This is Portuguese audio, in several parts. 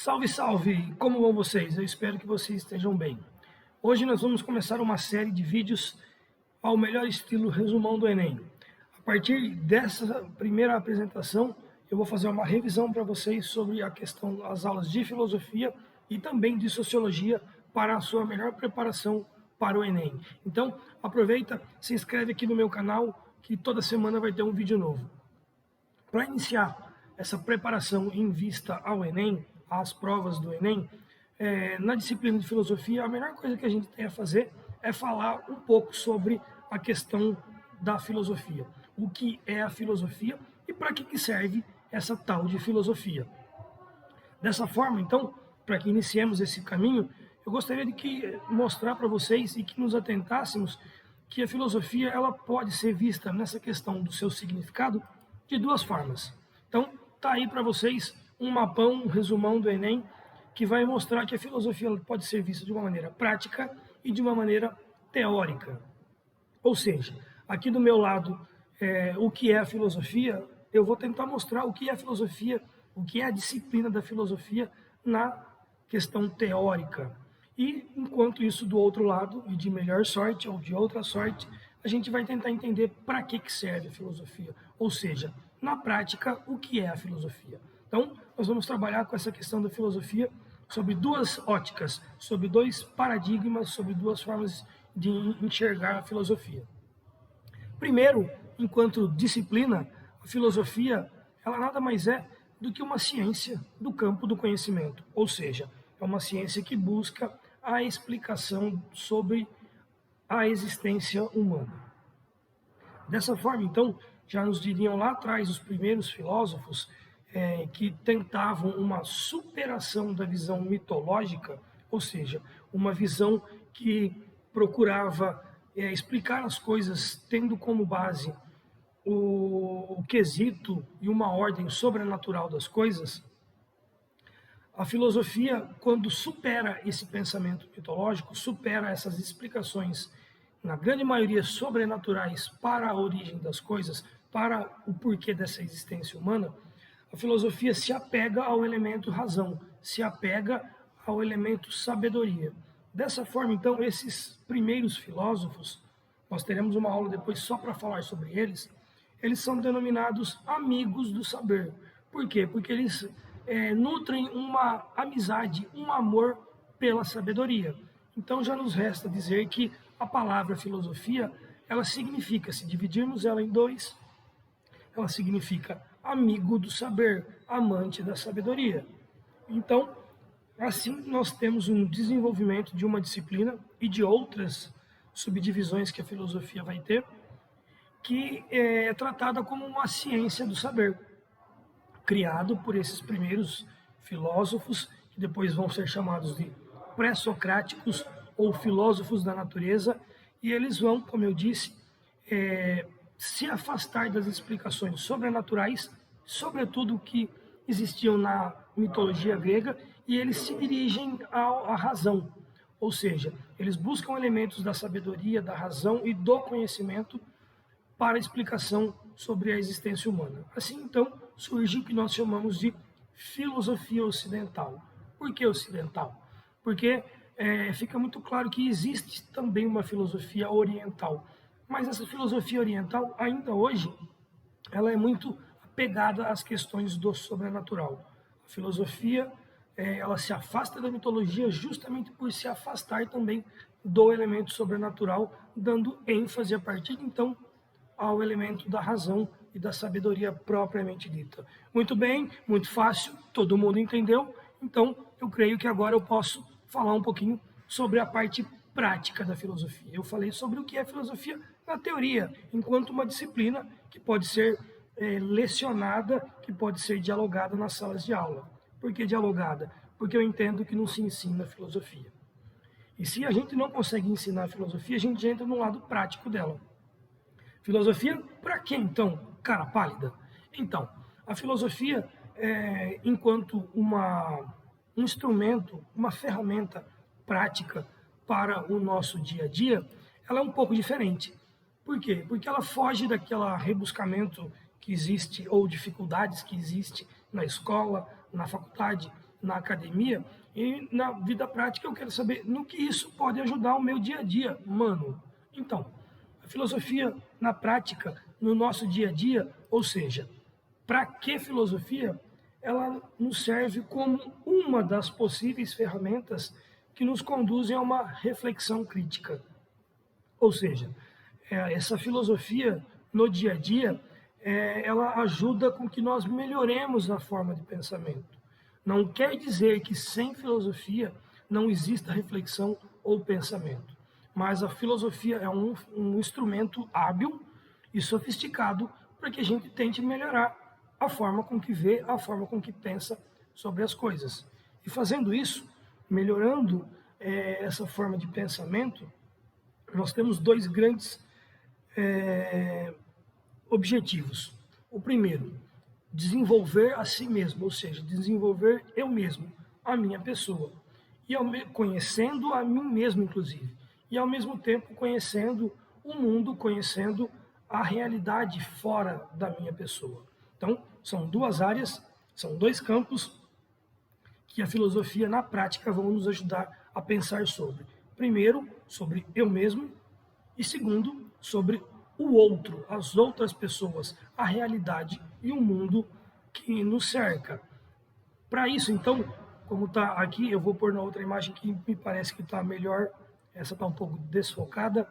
Salve, salve! Como vão vocês? Eu espero que vocês estejam bem. Hoje nós vamos começar uma série de vídeos ao melhor estilo resumão do Enem. A partir dessa primeira apresentação, eu vou fazer uma revisão para vocês sobre a questão das aulas de filosofia e também de sociologia para a sua melhor preparação para o Enem. Então, aproveita, se inscreve aqui no meu canal, que toda semana vai ter um vídeo novo. Para iniciar essa preparação em vista ao Enem, às provas do Enem, na disciplina de filosofia, a melhor coisa que a gente tem a fazer é falar um pouco sobre a questão da filosofia. O que é a filosofia e para que serve essa tal de filosofia. Dessa forma, então, para que iniciemos esse caminho, eu gostaria de mostrar para vocês e que nos atentássemos que a filosofia ela pode ser vista nessa questão do seu significado de duas formas. Então, tá aí para vocês um mapão, um resumão do Enem, que vai mostrar que a filosofia pode ser vista de uma maneira prática e de uma maneira teórica. Ou seja, aqui do meu lado, o que é a filosofia, eu vou tentar mostrar o que é a filosofia, o que é a disciplina da filosofia na questão teórica. E, enquanto isso, do outro lado, e de melhor sorte ou de outra sorte, a gente vai tentar entender para que serve a filosofia. Ou seja, na prática, o que é a filosofia. Então, nós vamos trabalhar com essa questão da filosofia sobre duas óticas, sobre dois paradigmas, sobre duas formas de enxergar a filosofia. Primeiro, enquanto disciplina, a filosofia ela nada mais é do que uma ciência do campo do conhecimento, ou seja, é uma ciência que busca a explicação sobre a existência humana. Dessa forma, então, já nos diriam lá atrás os primeiros filósofos que tentavam uma superação da visão mitológica, ou seja, uma visão que procurava explicar as coisas tendo como base o quesito e uma ordem sobrenatural das coisas. A filosofia, quando supera esse pensamento mitológico, supera essas explicações, na grande maioria sobrenaturais, para a origem das coisas, para o porquê dessa existência humana, a filosofia se apega ao elemento razão, se apega ao elemento sabedoria. Dessa forma, então, esses primeiros filósofos, nós teremos uma aula depois só para falar sobre eles são denominados amigos do saber. Por quê? Porque eles nutrem uma amizade, um amor pela sabedoria. Então já nos resta dizer que a palavra filosofia, ela significa, se dividirmos ela em dois, ela significa amigo do saber, amante da sabedoria. Então, assim nós temos um desenvolvimento de uma disciplina e de outras subdivisões que a filosofia vai ter, que é tratada como uma ciência do saber, criado por esses primeiros filósofos, que depois vão ser chamados de pré-socráticos ou filósofos da natureza, e eles vão, como eu disse, se afastar das explicações sobrenaturais, sobretudo que existiam na mitologia grega, e eles se dirigem à razão, ou seja, eles buscam elementos da sabedoria, da razão e do conhecimento para a explicação sobre a existência humana. Assim, então, surge o que nós chamamos de filosofia ocidental. Por que ocidental? Porque fica muito claro que existe também uma filosofia oriental, mas essa filosofia oriental, ainda hoje, ela é muito apegada às questões do sobrenatural. A filosofia, ela se afasta da mitologia justamente por se afastar também do elemento sobrenatural, dando ênfase a partir de então ao elemento da razão e da sabedoria propriamente dita. Muito bem, muito fácil, todo mundo entendeu, então eu creio que agora eu posso falar um pouquinho sobre a parte prática da filosofia. Eu falei sobre o que é filosofia na teoria, enquanto uma disciplina que pode ser lecionada, que pode ser dialogada nas salas de aula. Por que dialogada? Porque eu entendo que não se ensina filosofia. E se a gente não consegue ensinar filosofia, a gente entra no lado prático dela. Filosofia para quê, então, cara pálida? Então, a filosofia, enquanto um instrumento, uma ferramenta prática para o nosso dia a dia, ela é um pouco diferente. Por quê? Porque ela foge daquele rebuscamento que existe, ou dificuldades que existe na escola, na faculdade, na academia, e na vida prática eu quero saber no que isso pode ajudar o meu dia a dia, mano. Então, a filosofia na prática, no nosso dia a dia, ou seja, para que filosofia? Ela nos serve como uma das possíveis ferramentas que nos conduzem a uma reflexão crítica. Ou seja, essa filosofia no dia a dia, ela ajuda com que nós melhoremos a forma de pensamento. Não quer dizer que sem filosofia não exista reflexão ou pensamento, mas a filosofia é um instrumento hábil e sofisticado para que a gente tente melhorar a forma com que vê, a forma com que pensa sobre as coisas. E fazendo isso, melhorando essa forma de pensamento, nós temos dois grandes objetivos. O primeiro, desenvolver a si mesmo, ou seja, desenvolver eu mesmo, a minha pessoa, e conhecendo a mim mesmo, inclusive, e ao mesmo tempo conhecendo o mundo, conhecendo a realidade fora da minha pessoa. Então, são duas áreas, são dois campos que a filosofia na prática vão nos ajudar a pensar sobre. Primeiro, sobre eu mesmo, e segundo, sobre o outro, as outras pessoas, a realidade e o mundo que nos cerca. Para isso, então, como está aqui, eu vou pôr na outra imagem que me parece que está melhor, essa está um pouco desfocada.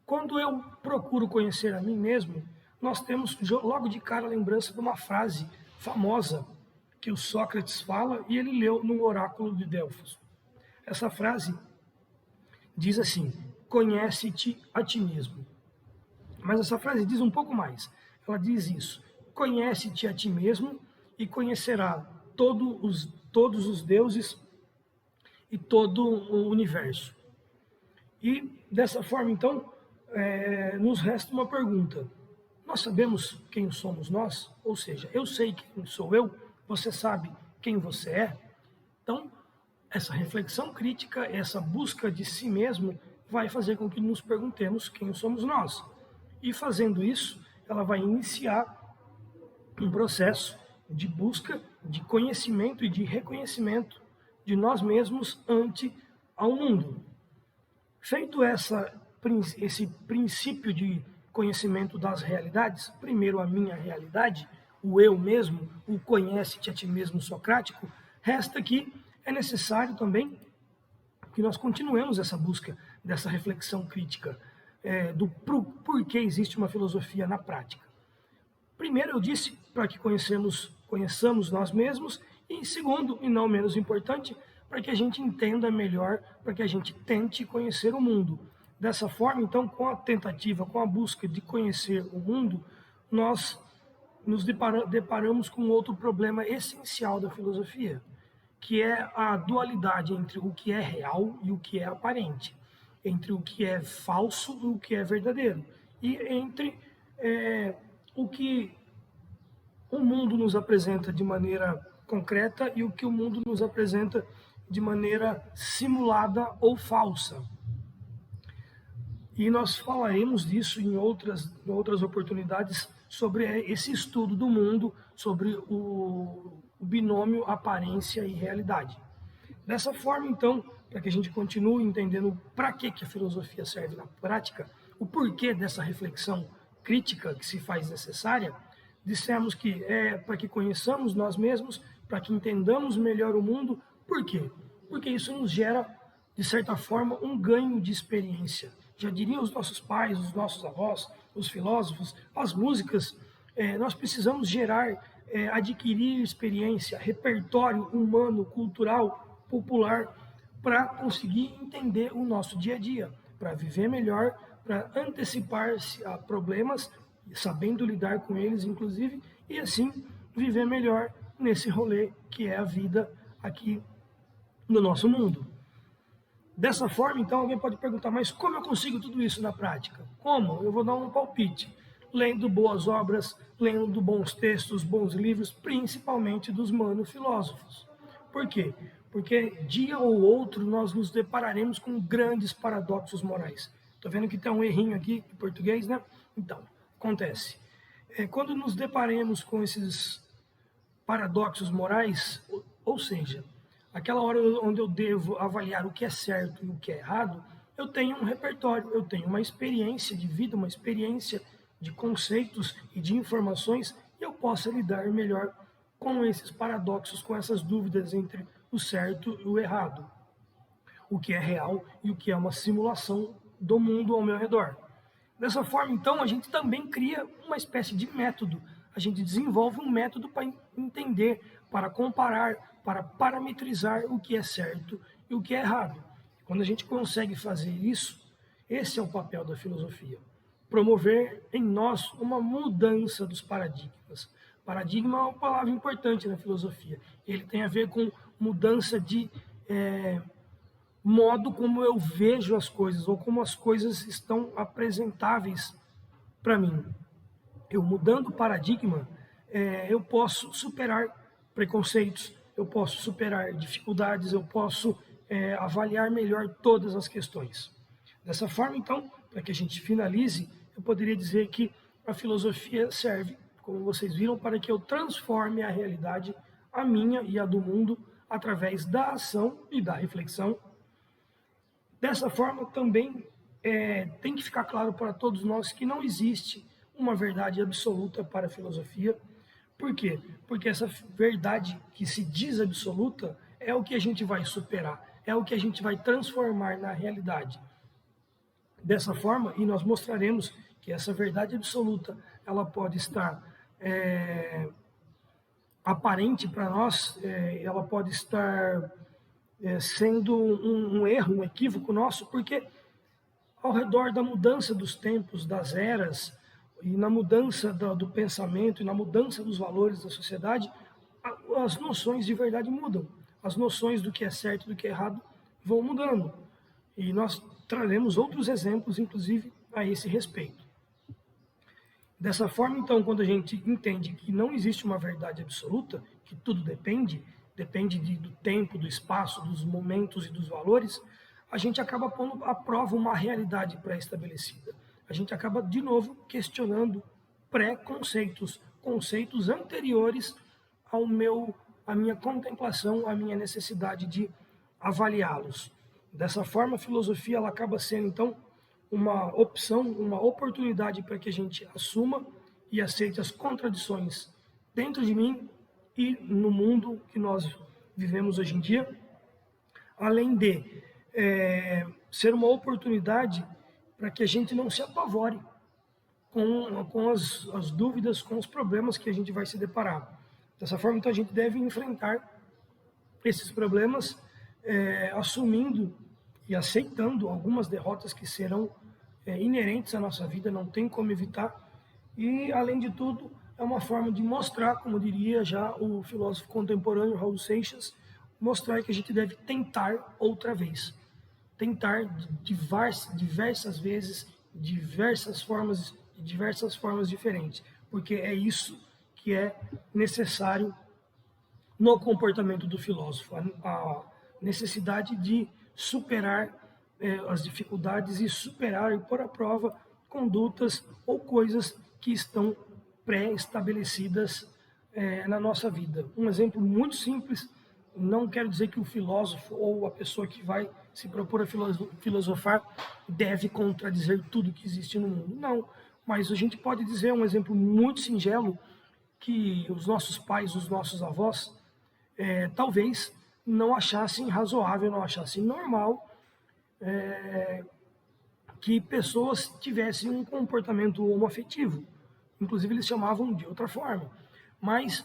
Quando eu procuro conhecer a mim mesmo, nós temos logo de cara a lembrança de uma frase famosa que o Sócrates fala e ele leu no oráculo de Delfos. Essa frase diz assim: conhece-te a ti mesmo. Mas essa frase diz um pouco mais. Ela diz isso: conhece-te a ti mesmo e conhecerá todos os deuses e todo o universo. E dessa forma, então, nos resta uma pergunta. Nós sabemos quem somos nós? Ou seja, eu sei quem sou eu, você sabe quem você é? Então, essa reflexão crítica, essa busca de si mesmo, vai fazer com que nos perguntemos quem somos nós. E fazendo isso, ela vai iniciar um processo de busca, de conhecimento e de reconhecimento de nós mesmos ante ao mundo. Feito esse princípio de conhecimento das realidades, primeiro a minha realidade, o eu mesmo, o conhece-te a ti mesmo socrático, resta que é necessário também que nós continuemos essa busca dessa reflexão crítica do porquê existe uma filosofia na prática. Primeiro, eu disse para que conheçamos nós mesmos, e segundo, e não menos importante, para que a gente entenda melhor, para que a gente tente conhecer o mundo. Dessa forma, então, com a tentativa, com a busca de conhecer o mundo, nós nos deparamos com outro problema essencial da filosofia, que é a dualidade entre o que é real e o que é aparente, entre o que é falso e o que é verdadeiro, e entre o que o mundo nos apresenta de maneira concreta e o que o mundo nos apresenta de maneira simulada ou falsa. E nós falaremos disso em outras oportunidades, sobre esse estudo do mundo, sobre o binômio aparência e realidade. Dessa forma, então, para que a gente continue entendendo para que a filosofia serve na prática, o porquê dessa reflexão crítica que se faz necessária, dissemos que é para que conheçamos nós mesmos, para que entendamos melhor o mundo. Por quê? Porque isso nos gera, de certa forma, um ganho de experiência. Já diriam os nossos pais, os nossos avós, os filósofos, as músicas, nós precisamos adquirir experiência, repertório humano, cultural, popular, para conseguir entender o nosso dia a dia, para viver melhor, para antecipar-se a problemas, sabendo lidar com eles, inclusive, e assim viver melhor nesse rolê que é a vida aqui no nosso mundo. Dessa forma, então, alguém pode perguntar, mas como eu consigo tudo isso na prática? Como? Eu vou dar um palpite. Lendo boas obras, lendo bons textos, bons livros, principalmente dos filósofos. Por quê? Porque dia ou outro nós nos depararemos com grandes paradoxos morais. Estou vendo que tem um errinho aqui em português, né? Então, acontece. Quando nos deparemos com esses paradoxos morais, ou seja, aquela hora onde eu devo avaliar o que é certo e o que é errado, eu tenho um repertório, eu tenho uma experiência de vida, uma experiência de conceitos e de informações, e eu possa lidar melhor com esses paradoxos, com essas dúvidas entre o certo e o errado, o que é real e o que é uma simulação do mundo ao meu redor. Dessa forma, então, a gente também cria uma espécie de método. A gente desenvolve um método para entender, para comparar, para parametrizar o que é certo e o que é errado. Quando a gente consegue fazer isso, esse é o papel da filosofia. Promover em nós uma mudança dos paradigmas. Paradigma é uma palavra importante na filosofia. Ele tem a ver com mudança de modo como eu vejo as coisas, ou como as coisas estão apresentáveis para mim. Eu mudando o paradigma, eu posso superar preconceitos, eu posso superar dificuldades, eu posso avaliar melhor todas as questões. Dessa forma, então, para que a gente finalize, eu poderia dizer que a filosofia serve, como vocês viram, para que eu transforme a realidade, a minha e a do mundo, através da ação e da reflexão. Dessa forma, também tem que ficar claro para todos nós que não existe uma verdade absoluta para a filosofia. Por quê? Porque essa verdade que se diz absoluta é o que a gente vai superar, é o que a gente vai transformar na realidade. Dessa forma, e nós mostraremos que essa verdade absoluta, ela pode estar aparente para nós, ela pode estar sendo um erro, um equívoco nosso, porque ao redor da mudança dos tempos, das eras, e na mudança do pensamento, e na mudança dos valores da sociedade, as noções de verdade mudam. As noções do que é certo e do que é errado vão mudando. E nós traremos outros exemplos, inclusive, a esse respeito. Dessa forma, então, quando a gente entende que não existe uma verdade absoluta, que tudo depende do tempo, do espaço, dos momentos e dos valores, a gente acaba pondo à prova uma realidade pré-estabelecida. A gente acaba, de novo, questionando pré-conceitos, conceitos anteriores à minha contemplação, à minha necessidade de avaliá-los. Dessa forma, a filosofia ela acaba sendo, então, uma opção, uma oportunidade para que a gente assuma e aceite as contradições dentro de mim e no mundo que nós vivemos hoje em dia, além de ser uma oportunidade para que a gente não se apavore com as dúvidas, com os problemas que a gente vai se deparar. Dessa forma, então, a gente deve enfrentar esses problemas assumindo e aceitando algumas derrotas que serão inerentes à nossa vida, não tem como evitar. E, além de tudo, é uma forma de mostrar, como diria já o filósofo contemporâneo Raul Seixas, mostrar que a gente deve tentar outra vez. Tentar diversas vezes, de diversas formas diferentes, porque é isso que é necessário no comportamento do filósofo, a necessidade de superar as dificuldades e superar e pôr à prova condutas ou coisas que estão pré-estabelecidas na nossa vida. Um exemplo muito simples, não quero dizer que o filósofo ou a pessoa que vai se propor a filosofar deve contradizer tudo que existe no mundo. Não, mas a gente pode dizer um exemplo muito singelo que os nossos pais, os nossos avós, talvez não achassem razoável, não achassem normal que pessoas tivessem um comportamento homoafetivo. Inclusive, eles chamavam de outra forma. Mas,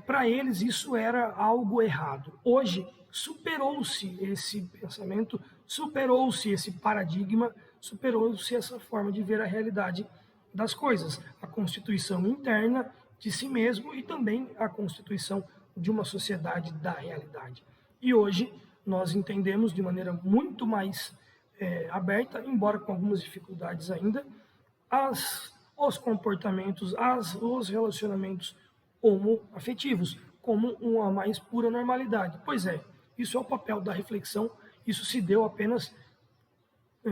para eles, isso era algo errado. Hoje, superou-se esse pensamento, superou-se esse paradigma, superou-se essa forma de ver a realidade das coisas. A constituição interna de si mesmo e também a constituição de uma sociedade da realidade. E hoje, nós entendemos de maneira muito mais aberta, embora com algumas dificuldades ainda, os comportamentos, os relacionamentos homoafetivos, como uma mais pura normalidade. Pois é, isso é o papel da reflexão, isso se deu apenas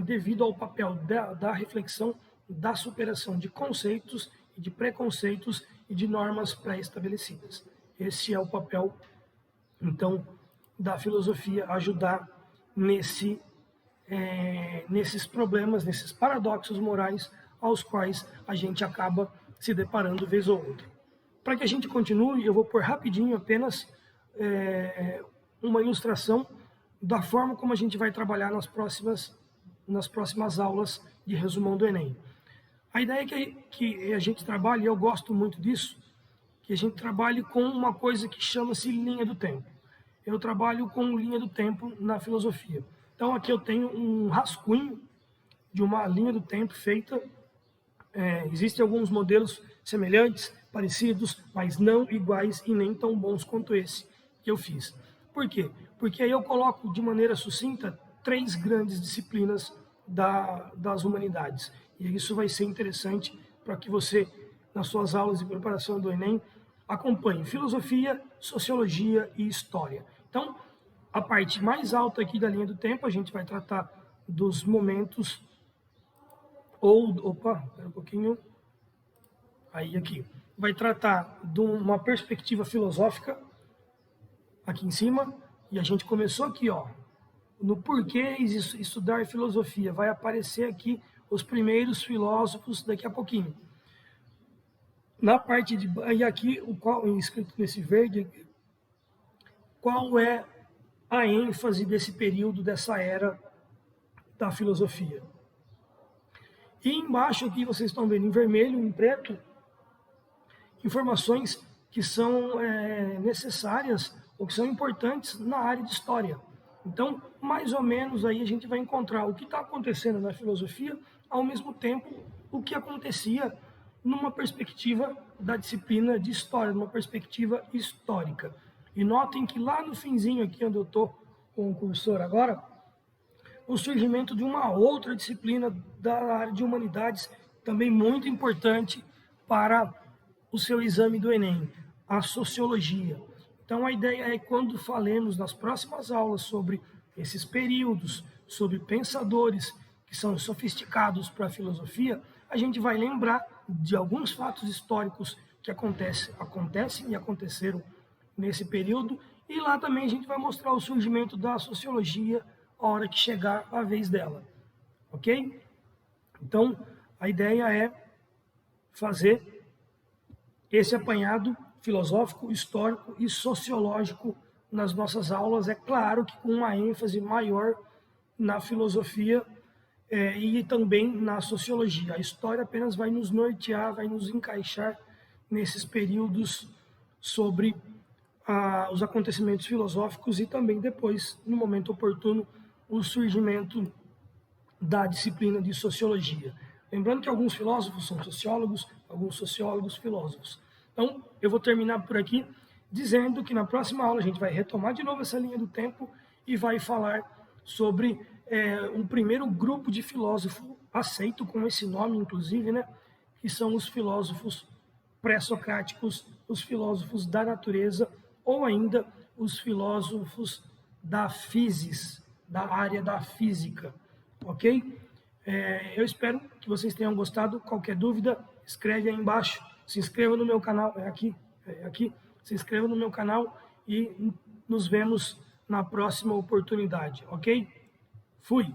devido ao papel da reflexão, da superação de conceitos, de preconceitos e de normas pré-estabelecidas. Esse é o papel, então, da filosofia, ajudar nesses problemas, nesses paradoxos morais aos quais a gente acaba se deparando vez ou outra. Para que a gente continue, eu vou pôr rapidinho apenas uma ilustração da forma como a gente vai trabalhar nas próximas aulas de resumão do Enem. A ideia é que a gente trabalhe, e eu gosto muito disso, que a gente trabalhe com uma coisa que chama-se linha do tempo. Eu trabalho com linha do tempo na filosofia. Então aqui eu tenho um rascunho de uma linha do tempo feita. Existem alguns modelos semelhantes, parecidos, mas não iguais e nem tão bons quanto esse que eu fiz. Por quê? Porque aí eu coloco de maneira sucinta 3 grandes disciplinas das humanidades. E isso vai ser interessante para que você, nas suas aulas de preparação do Enem, acompanhe filosofia, sociologia e história. Então, a parte mais alta aqui da linha do tempo, a gente vai tratar dos momentos espera um pouquinho. Aí aqui. Vai tratar de uma perspectiva filosófica, aqui em cima, e a gente começou aqui, ó, no porquê estudar filosofia. Vai aparecer aqui os primeiros filósofos daqui a pouquinho. Na parte de... E aqui, escrito nesse verde, qual é a ênfase desse período, dessa era da filosofia. E embaixo aqui, vocês estão vendo em vermelho, em preto, informações que são necessárias ou que são importantes na área de história. Então, mais ou menos aí a gente vai encontrar o que está acontecendo na filosofia, ao mesmo tempo o que acontecia numa perspectiva da disciplina de história, numa perspectiva histórica. E notem que lá no finzinho aqui, onde eu estou com o cursor agora, o surgimento de uma outra disciplina da área de humanidades, também muito importante para o seu exame do Enem, a sociologia. Então a ideia é que quando falemos nas próximas aulas sobre esses períodos, sobre pensadores que são sofisticados para a filosofia, a gente vai lembrar de alguns fatos históricos que acontecem e aconteceram nesse período, e lá também a gente vai mostrar o surgimento da sociologia a hora que chegar a vez dela, ok? Então, a ideia é fazer esse apanhado filosófico, histórico e sociológico nas nossas aulas, é claro que com uma ênfase maior na filosofia e também na sociologia. A história apenas vai nos nortear, vai nos encaixar nesses períodos sobre os acontecimentos filosóficos e também depois, no momento oportuno, o surgimento da disciplina de sociologia. Lembrando que alguns filósofos são sociólogos, alguns sociólogos filósofos. Então, eu vou terminar por aqui dizendo que na próxima aula a gente vai retomar de novo essa linha do tempo e vai falar sobre um primeiro grupo de filósofos aceito com esse nome, inclusive, né, que são os filósofos pré-socráticos, os filósofos da natureza ou ainda os filósofos da physis, da área da física, ok? Eu espero que vocês tenham gostado. Qualquer dúvida, escreve aí embaixo. Se inscreva no meu canal, aqui. Se inscreva no meu canal e nos vemos na próxima oportunidade, ok? Fui!